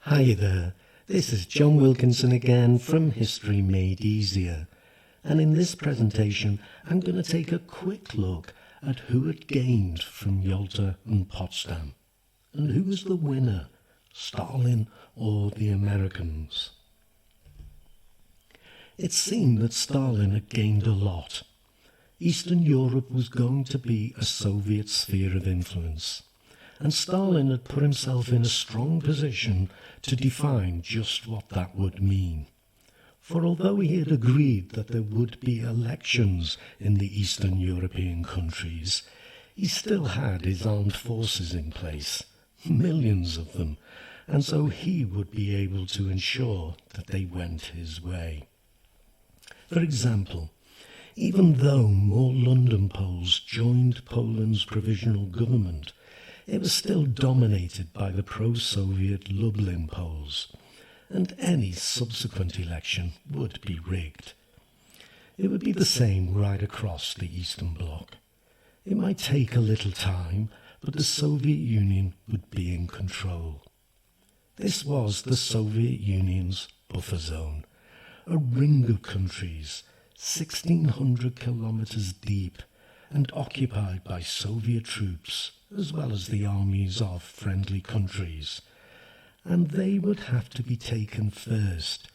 Hi there, this is John Wilkinson again from History Made Easier, and in this presentation I'm going to take a quick look at who had gained from Yalta and Potsdam, and who was the winner, Stalin or the Americans. It seemed that Stalin had gained a lot. Eastern Europe was going to be a Soviet sphere of influence, and Stalin had put himself in a strong position to define just what that would mean. For although he had agreed that there would be elections in the Eastern European countries, he still had his armed forces in place, millions of them, and so he would be able to ensure that they went his way. For example, even though more London Poles joined Poland's provisional government, it was still dominated by the pro-Soviet Lublin Poles, and any subsequent election would be rigged. It would be the same right across the Eastern Bloc. It might take a little time, but the Soviet Union would be in control. This was the Soviet Union's buffer zone, a ring of countries, 1,600 kilometers deep, and occupied by Soviet troops, as well as the armies of friendly countries. And they would have to be taken first,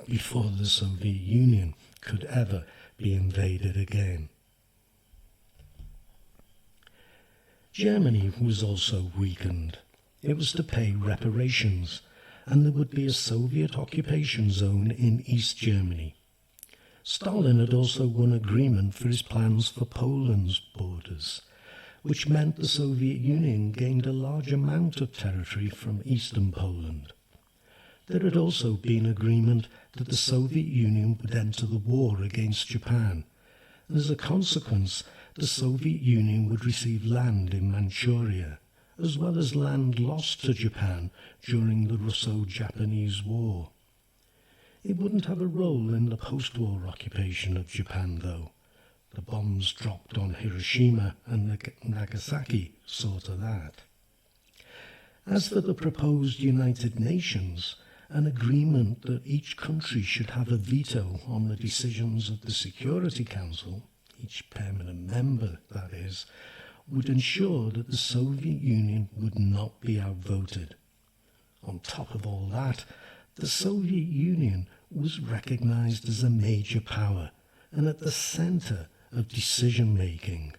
before the Soviet Union could ever be invaded again. Germany was also weakened. It was to pay reparations, and there would be a Soviet occupation zone in East Germany. Stalin had also won agreement for his plans for Poland's borders, which meant the Soviet Union gained a large amount of territory from eastern Poland. There had also been agreement that the Soviet Union would enter the war against Japan, and as a consequence, the Soviet Union would receive land in Manchuria, as well as land lost to Japan during the Russo-Japanese War. It wouldn't have a role in the post-war occupation of Japan, though. The bombs dropped on Hiroshima and Nagasaki saw to that. As for the proposed United Nations, an agreement that each country should have a veto on the decisions of the Security Council, each permanent member, that is, would ensure that the Soviet Union would not be outvoted. On top of all that, the Soviet Union was recognized as a major power and at the center of decision-making,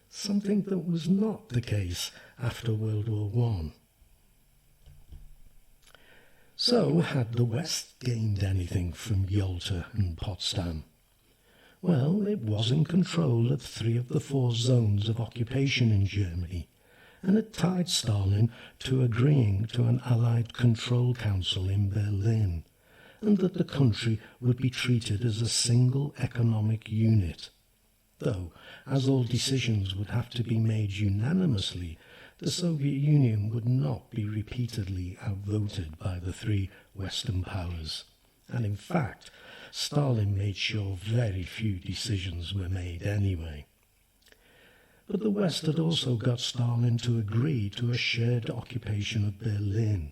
something that was not the case after World War I. So, had the West gained anything from Yalta and Potsdam? Well, it was in control of 3 of the 4 zones of occupation in Germany, and it tied Stalin to agreeing to an Allied Control Council in Berlin, and that the country would be treated as a single economic unit. Though, as all decisions would have to be made unanimously, the Soviet Union would not be repeatedly outvoted by the 3 Western powers. And in fact, Stalin made sure very few decisions were made anyway. But the West had also got Stalin to agree to a shared occupation of Berlin,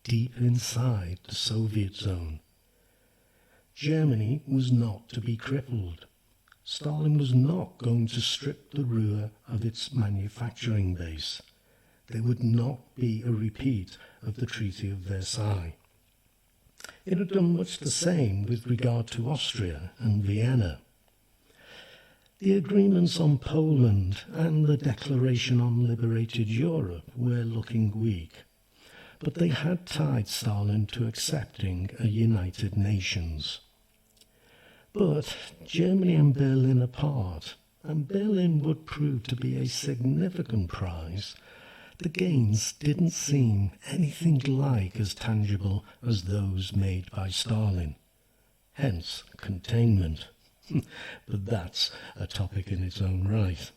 deep inside the Soviet zone. Germany was not to be crippled. Stalin was not going to strip the Ruhr of its manufacturing base. There would not be a repeat of the Treaty of Versailles. It had done much the same with regard to Austria and Vienna. The agreements on Poland and the Declaration on Liberated Europe were looking weak, but they had tied Stalin to accepting a United Nations. But Germany and Berlin apart, and Berlin would prove to be a significant prize, the gains didn't seem anything like as tangible as those made by Stalin. Hence, containment. But that's a topic in its own right.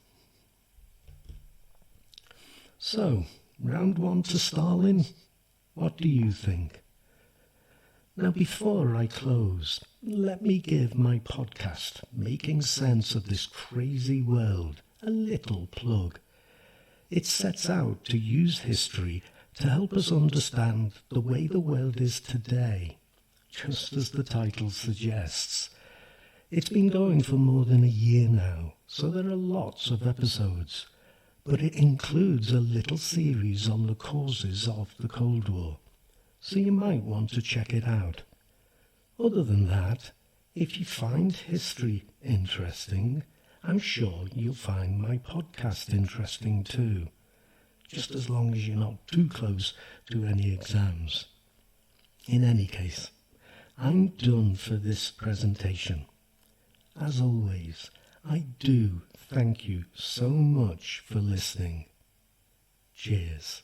So, round 1 to Stalin? What do you think? Now, before I close, let me give my podcast, Making Sense of This Crazy World, a little plug. It sets out to use history to help us understand the way the world is today, just as the title suggests. It's been going for more than a year now, so there are lots of episodes, but it includes a little series on the causes of the Cold War, so you might want to check it out. Other than that, if you find history interesting, I'm sure you'll find my podcast interesting too, just as long as you're not too close to any exams. In any case, I'm done for this presentation. As always, I do thank you so much for listening. Cheers.